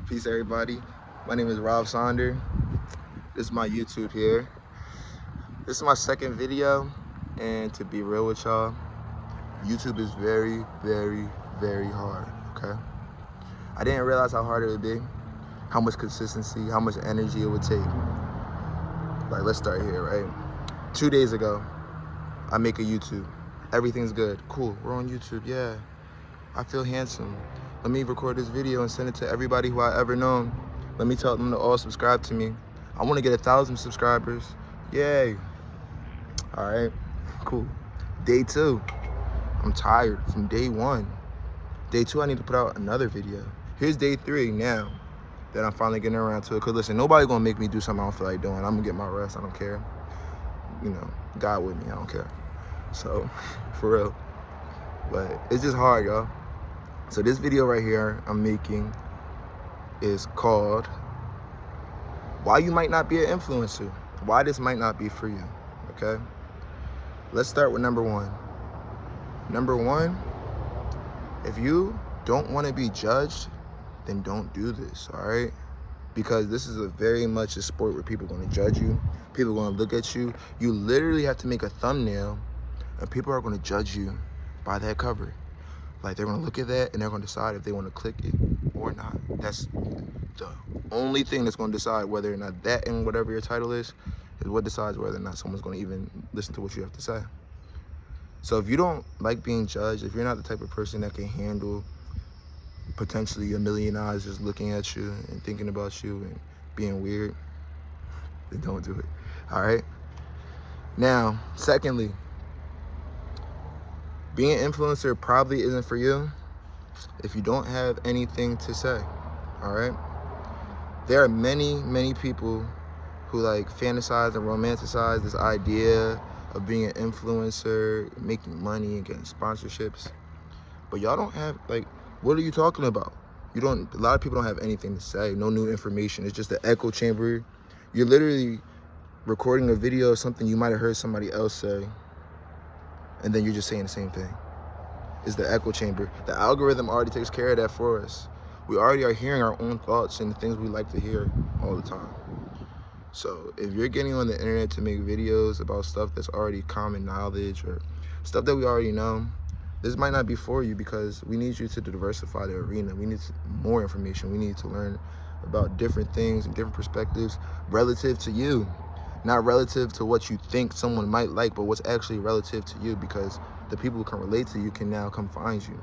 Peace, everybody. My name is Rob Sonder. This is my YouTube here. This is my second video, and to be real with y'all, YouTube is very, very, very hard, okay? I didn't realize how hard it would be, how much consistency, how much energy it would take. Like, let's start here, right? 2 days ago, I make a YouTube. Everything's good. Cool, we're on YouTube, yeah. I feel handsome. Let me record this video and send it to everybody who I ever known. Let me tell them to all subscribe to me. I want to get 1,000 subscribers. Yay. All right, cool. Day 2, I'm tired from day 1. Day 2, I need to put out another video. Here's day 3 now that I'm finally getting around to it. Cause listen, nobody gonna make me do something I don't feel like doing. I'm gonna get my rest, I don't care. You know, God with me, I don't care. So, for real. But it's just hard, y'all. So this video right here I'm making is called Why You Might Not Be an Influencer. Why this might not be for you, okay? Let's start with number 1. Number 1, if you don't want to be judged, then don't do this, all right? Because this is very much a sport where people are going to judge you. People are going to look at you. You literally have to make a thumbnail, and people are going to judge you by that cover. Like, they're going to look at that, and they're going to decide if they want to click it or not. That's the only thing that's going to decide whether or not that and whatever your title is what decides whether or not someone's going to even listen to what you have to say. So if you don't like being judged, if you're not the type of person that can handle potentially a million eyes just looking at you and thinking about you and being weird, then don't do it, all right? Now, secondly, being an influencer probably isn't for you if you don't have anything to say, all right? There are many, many people who like fantasize and romanticize this idea of being an influencer, making money and getting sponsorships. But y'all don't have, like, what are you talking about? A lot of people don't have anything to say, no new information. It's just an echo chamber. You're literally recording a video of something you might have heard somebody else say, and then you're just saying the same thing. It's the echo chamber. The algorithm already takes care of that for us. We already are hearing our own thoughts and the things we like to hear all the time. So if you're getting on the internet to make videos about stuff that's already common knowledge or stuff that we already know, this might not be for you, because we need you to diversify the arena. We need more information. We need to learn about different things and different perspectives relative to you. Not relative to what you think someone might like, but what's actually relative to you, because the people who can relate to you can now come find you.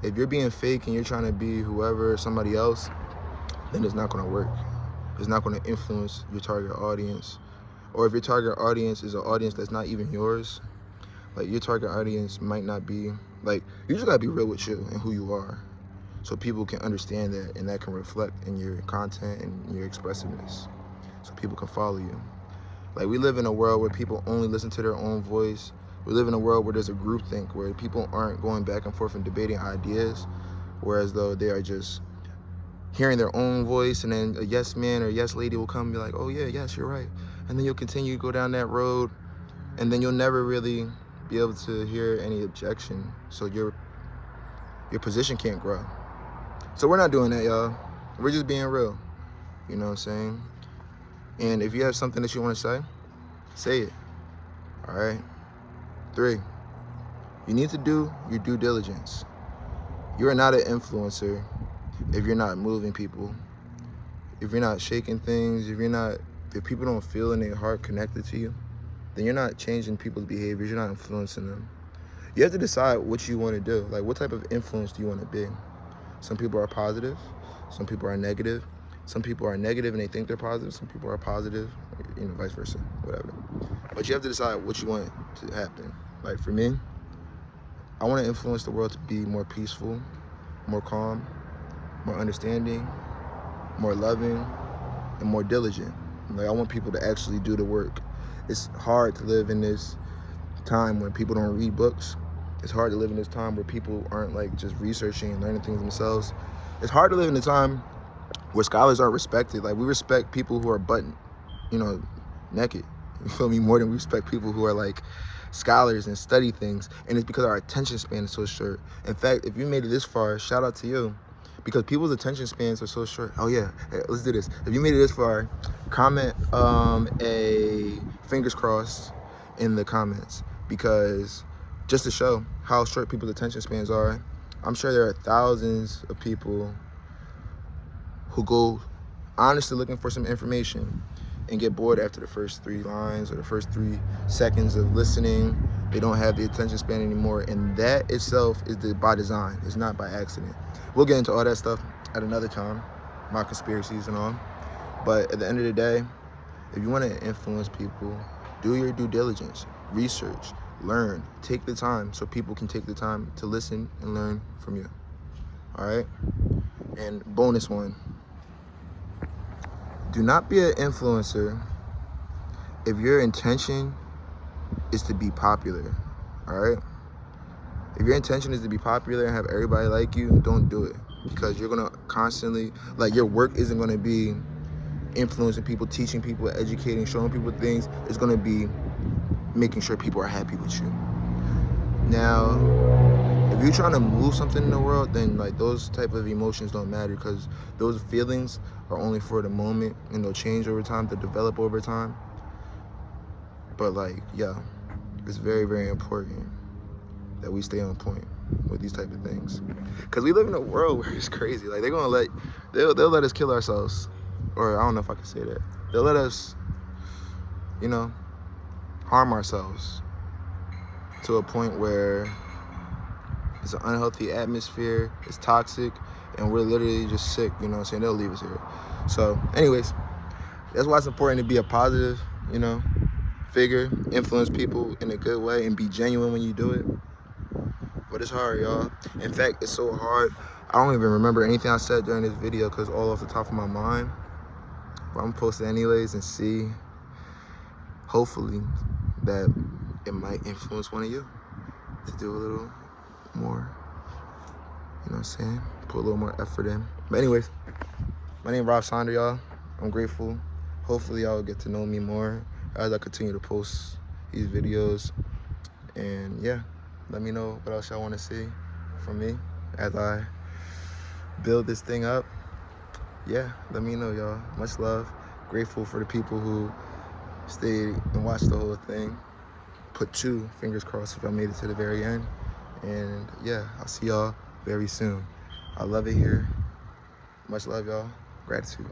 If you're being fake and you're trying to be whoever, somebody else, then it's not gonna work. It's not gonna influence your target audience. Or if your target audience is an audience that's not even yours, like, your target audience might not be, like, you just gotta be real with you and who you are, so people can understand that, and that can reflect in your content and your expressiveness, so people can follow you. Like, we live in a world where people only listen to their own voice. We live in a world where there's a groupthink, where people aren't going back and forth and debating ideas, whereas though they are just hearing their own voice, and then a yes man or yes lady will come and be like, oh yeah, yes, you're right. And then you'll continue to go down that road, and then you'll never really be able to hear any objection. So your position can't grow. So we're not doing that, y'all. We're just being real. You know what I'm saying? And if you have something that you want to say it. All right? 3, you need to do your due diligence. You are not an influencer if you're not moving people, if you're not shaking things, if people don't feel in their heart connected to you, then you're not changing people's behaviors, you're not influencing them. You have to decide what you want to do. Like, what type of influence do you want to be? Some people are positive, some people are negative. Some people are negative and they think they're positive, some people are positive, you know, vice versa, whatever. But you have to decide what you want to happen. Like, for me, I want to influence the world to be more peaceful, more calm, more understanding, more loving, and more diligent. Like, I want people to actually do the work. It's hard to live in this time when people don't read books. It's hard to live in this time where people aren't, like, just researching and learning things themselves. It's hard to live in a time where scholars aren't respected. Like, we respect people who are butt, naked. You feel me? More than we respect people who are like scholars and study things. And it's because our attention span is so short. In fact, if you made it this far, shout out to you. because people's attention spans are so short. Oh yeah, hey, let's do this. If you made it this far, comment a fingers crossed in the comments, because just to show how short people's attention spans are. I'm sure there are thousands of people who go honestly looking for some information and get bored after the first 3 lines or the first 3 seconds of listening. They don't have the attention span anymore, and that itself is by design. It's not by accident. We'll get into all that stuff at another time, my conspiracies and all. But at the end of the day, if you want to influence people, do your due diligence, research, learn, take the time so people can take the time to listen and learn from you. All right? And bonus one, do not be an influencer if your intention is to be popular. All right? If your intention is to be popular and have everybody like you, don't do it, because you're gonna constantly, like, your work isn't gonna be influencing people, teaching people, educating, showing people things. It's gonna be making sure people are happy with you. Now, if you're trying to move something in the world, then like those type of emotions don't matter, because those feelings are only for the moment, and they'll change over time, they'll develop over time. But like, yeah, it's very, very important that we stay on point with these type of things, because we live in a world where it's crazy. Like, they'll let us kill ourselves, or I don't know if I can say that. They'll let us, you know, harm ourselves to a point where it's an unhealthy atmosphere, it's toxic, and we're literally just sick, you know what I'm saying? They'll leave us here. So anyways, that's why it's important to be a positive, you know, figure, influence people in a good way, and be genuine when you do it. But it's hard, y'all. In fact, it's so hard, I don't even remember anything I said during this video, because all off the top of my mind. But I'm gonna post it anyways and see, hopefully, that it might influence one of you to do a little more, you know what I'm saying? Put a little more effort in. But anyways, my name is Rob Sonder, y'all. I'm grateful. Hopefully y'all will get to know me more as I continue to post these videos. And yeah, let me know what else y'all want to see from me as I build this thing up. Yeah, let me know, y'all. Much love. Grateful for the people who stayed and watched the whole thing. Put 2 fingers crossed if I made it to the very end. And yeah, I'll see y'all very soon. I love it here. Much love, y'all. Gratitude.